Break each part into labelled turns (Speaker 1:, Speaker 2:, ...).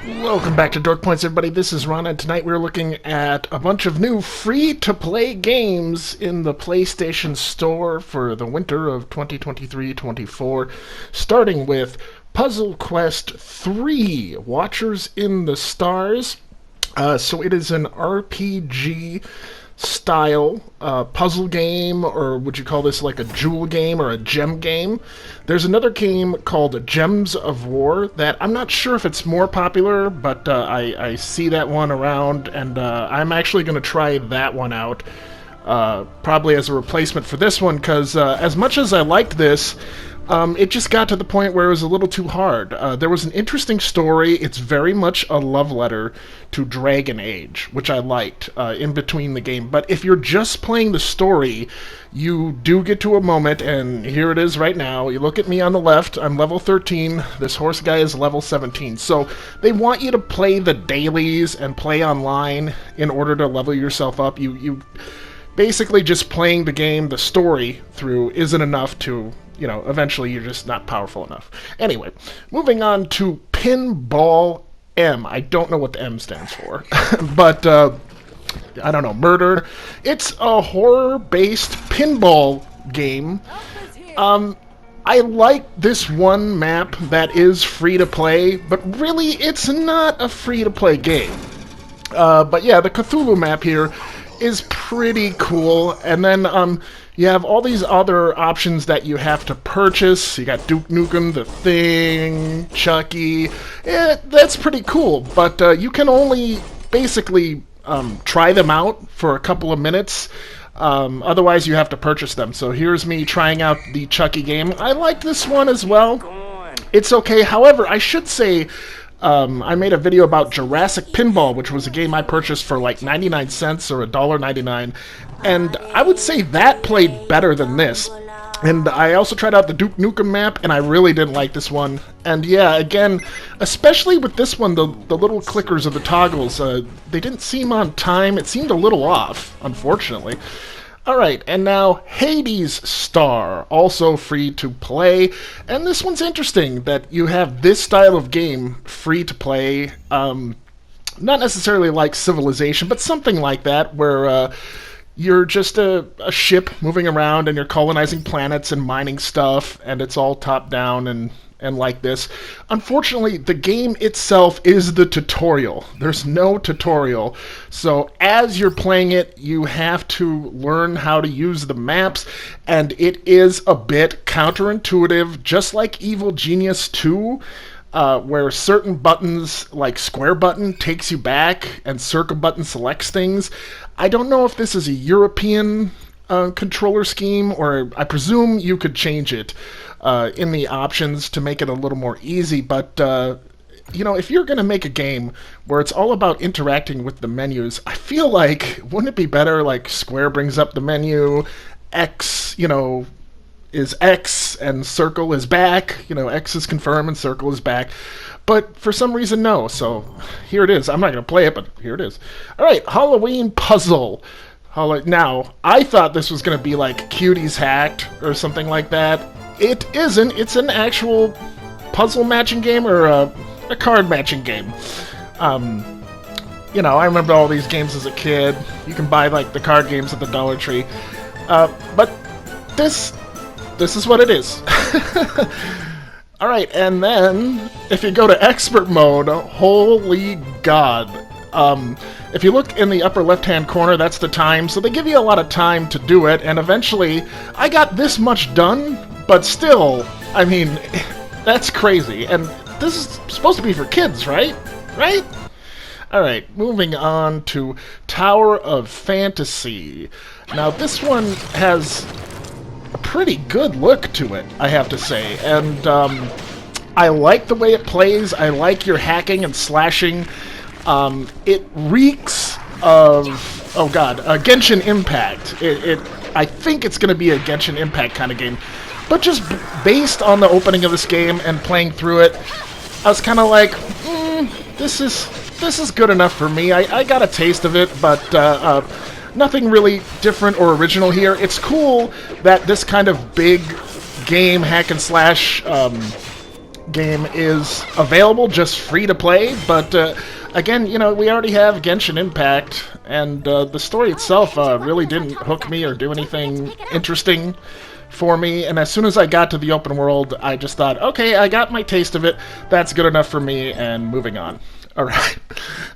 Speaker 1: Welcome back to Dork Points, everybody. This is Ron, and tonight we're looking at a bunch of new free-to-play games in the PlayStation Store for the winter of 2023-24, starting with Puzzle Quest 3, Watchers in the Stars. So it is an RPG style puzzle game, or would you call this like a jewel game or a gem game? There's another game called Gems of War that I'm not sure if it's more popular, but I see that one around, and I'm actually going to try that one out, probably as a replacement for this one, because as much as I liked this, it just got to the point where it was a little too hard. There was an interesting story. It's very much a love letter to Dragon Age, which I liked in between the game. But if you're just playing the story, you do get to a moment, and here it is right now. You look at me on the left. I'm level 13. This horse guy is level 17. So they want you to play the dailies and play online in order to level yourself up. You basically just playing the game, the story through isn't enough to, eventually you're just not powerful enough. Anyway, moving on to Pinball M. I don't know what the M stands for, but I don't know, murder. It's a horror-based pinball game. I like this one map that is free to play, but really it's not a free to play game. But yeah, the Cthulhu map here is pretty cool, and then you have all these other options that you have to purchase. You got Duke Nukem, The Thing, Chucky. That's pretty cool, but you can only basically try them out for a couple of minutes. Otherwise, you have to purchase them. So here's me trying out the Chucky game. I like this one as well. It's okay. However, I should say, I made a video about Jurassic Pinball, which was a game I purchased for like 99 cents or $1.99, and I would say that played better than this. And I also tried out the Duke Nukem map, and I really didn't like this one. And yeah, again, especially with this one, the little clickers of the toggles, they didn't seem on time. It seemed a little off, unfortunately. Alright, and now Hades Star, also free to play. And this one's interesting that you have this style of game free to play. Not necessarily like Civilization, but something like that, where you're just a ship moving around and you're colonizing planets and mining stuff, and it's all top down and like this. Unfortunately, the game itself is the tutorial. There's no tutorial. So as you're playing it, you have to learn how to use the maps, and it is a bit counterintuitive, just like Evil Genius 2, where certain buttons, like square button, takes you back, and circle button selects things. I don't know if this is a European controller scheme, or I presume you could change it in the options to make it a little more easy, but if you're going to make a game where it's all about interacting with the menus, I feel like, wouldn't it be better, like, square brings up the menu, X, is X, and circle is back, X is confirm and circle is back, but for some reason, no, so here it is. I'm not going to play it, but here it is. Alright, Halloween Puzzle. Now, I thought this was going to be like Cuties Hacked or something like that. It isn't. It's an actual puzzle matching game, or a card matching game. I remember all these games as a kid. You can buy like the card games at the Dollar Tree. But this is what it is. Alright, and then if you go to expert mode, holy god. If you look in the upper left-hand corner, that's the time, so they give you a lot of time to do it, and eventually, I got this much done, but still, I mean, that's crazy, and this is supposed to be for kids, right? Right? Alright, moving on to Tower of Fantasy. Now, this one has a pretty good look to it, I have to say, and I like the way it plays. I like your hacking and slashing. It reeks of, Genshin Impact. I think it's going to be a Genshin Impact kind of game. But just based on the opening of this game and playing through it, I was kind of like, this is good enough for me. I got a taste of it, but nothing really different or original here. It's cool that this kind of big game hack and slash game is available, just free to play, but again, you know, we already have Genshin Impact, and the story itself really didn't hook me or do anything interesting for me, and as soon as I got to the open world, I just thought, okay, I got my taste of it, that's good enough for me, and moving on. Alright,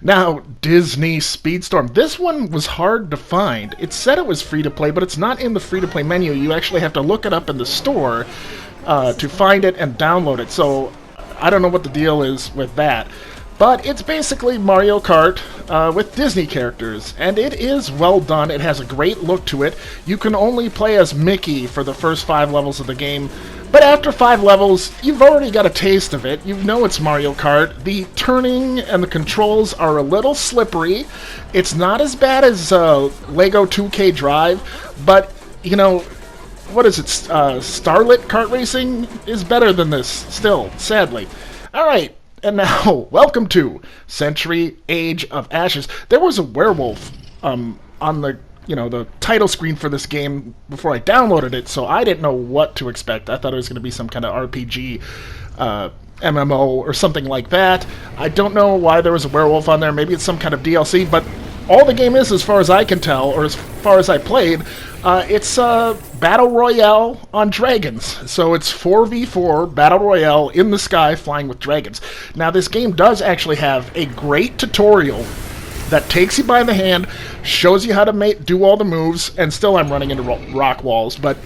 Speaker 1: now Disney Speedstorm. This one was hard to find. It said it was free to play, but it's not in the free to play menu. You actually have to look it up in the store to find it and download it, so I don't know what the deal is with that. But it's basically Mario Kart with Disney characters, and it is well done. It has a great look to it. You can only play as Mickey for the first 5 levels of the game, but after 5 levels, you've already got a taste of it. You know it's Mario Kart. The turning and the controls are a little slippery. It's not as bad as Lego 2K Drive, but, you know, what is it? Starlit Kart Racing is better than this, still, sadly. Alright. And now, welcome to Century Age of Ashes. There was a werewolf on the, you know, the title screen for this game before I downloaded it, so I didn't know what to expect. I thought it was going to be some kind of RPG MMO or something like that. I don't know why there was a werewolf on there. Maybe it's some kind of DLC, but all the game is, as far as I can tell, or as far as I played, it's Battle Royale on dragons. So it's 4v4 Battle Royale in the sky flying with dragons. Now this game does actually have a great tutorial that takes you by the hand, shows you how to do all the moves, and still I'm running into rock walls, but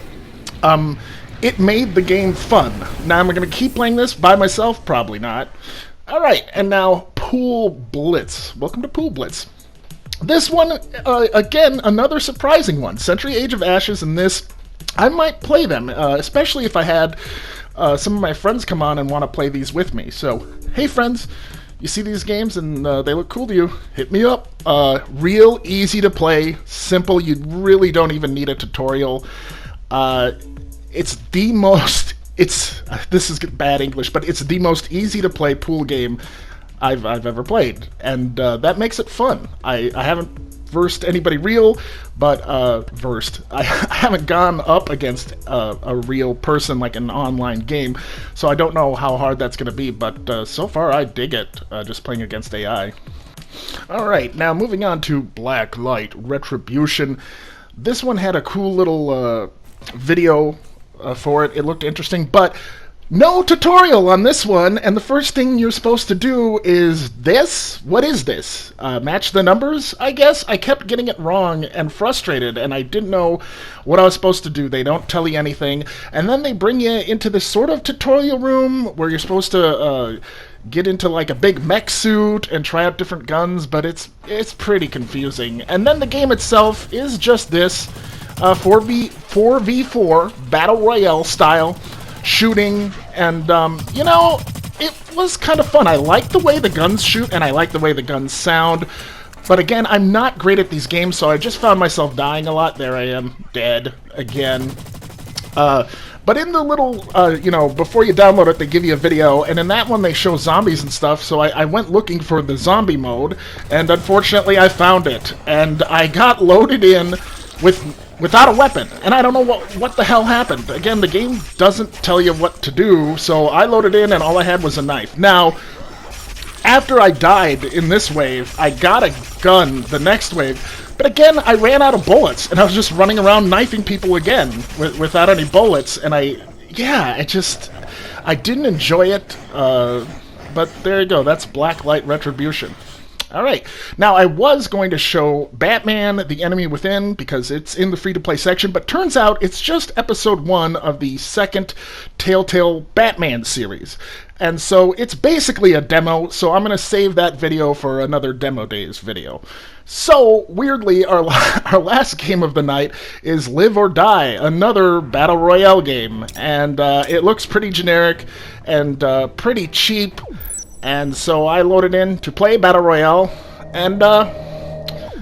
Speaker 1: it made the game fun. Now am I going to keep playing this by myself? Probably not. Alright, and now Pool Blitz. Welcome to Pool Blitz. This one, again, another surprising one. Century Age of Ashes and this, I might play them, especially if I had some of my friends come on and want to play these with me. So, hey friends, you see these games and they look cool to you, hit me up. Real easy to play, simple, you really don't even need a tutorial. It's the most, this is bad English, but it's the most easy to play pool game I've ever played, and that makes it fun. I haven't versed anybody real, but I haven't gone up against a real person like an online game, so I don't know how hard that's going to be, but so far I dig it, just playing against AI. Alright, now moving on to Black Light Retribution. This one had a cool little video for it. It looked interesting, but no tutorial on this one, and the first thing you're supposed to do is this? What is this? Match the numbers, I guess? I kept getting it wrong and frustrated, and I didn't know what I was supposed to do. They don't tell you anything, and then they bring you into this sort of tutorial room where you're supposed to get into like a big mech suit and try out different guns, but it's pretty confusing. And then the game itself is just this 4v4 Battle Royale style shooting, and you know, it was kind of fun. I like the way the guns shoot, and I like the way the guns sound, but again, I'm not great at these games, so I just found myself dying a lot. There I am, dead again. But in the little, you know, before you download it, they give you a video, and in that one they show zombies and stuff, so I went looking for the zombie mode, and unfortunately I found it, and I got loaded in without a weapon, and I don't know what the hell happened. Again, the game doesn't tell you what to do, so I loaded in and all I had was a knife. Now, after I died in this wave, I got a gun the next wave, but again, I ran out of bullets, and I was just running around knifing people again without any bullets, and I didn't enjoy it, but there you go, that's Black Light Retribution. Alright, now I was going to show Batman, The Enemy Within, because it's in the free-to-play section, but turns out it's just episode 1 of the second Telltale Batman series. And so it's basically a demo, so I'm going to save that video for another Demo Days video. So, weirdly, our last game of the night is Live or Die, another Battle Royale game. And it looks pretty generic and pretty cheap. And so I loaded in to play Battle Royale, and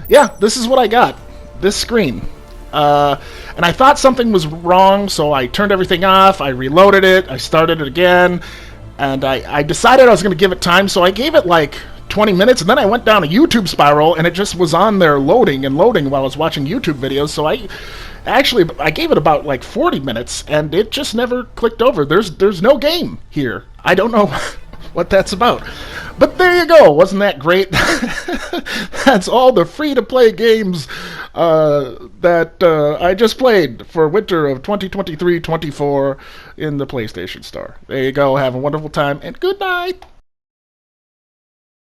Speaker 1: yeah, this is what I got. This screen. And I thought something was wrong, so I turned everything off, I reloaded it, I started it again, and I decided I was going to give it time, so I gave it like 20 minutes, and then I went down a YouTube spiral, and it just was on there loading and loading while I was watching YouTube videos, so I gave it about like 40 minutes, and it just never clicked over. There's no game here. I don't know what that's about. But there you go. Wasn't that great? That's all the free-to-play games that I just played for winter of 2023-24 in the PlayStation Store. There you go. Have a wonderful time, and good night.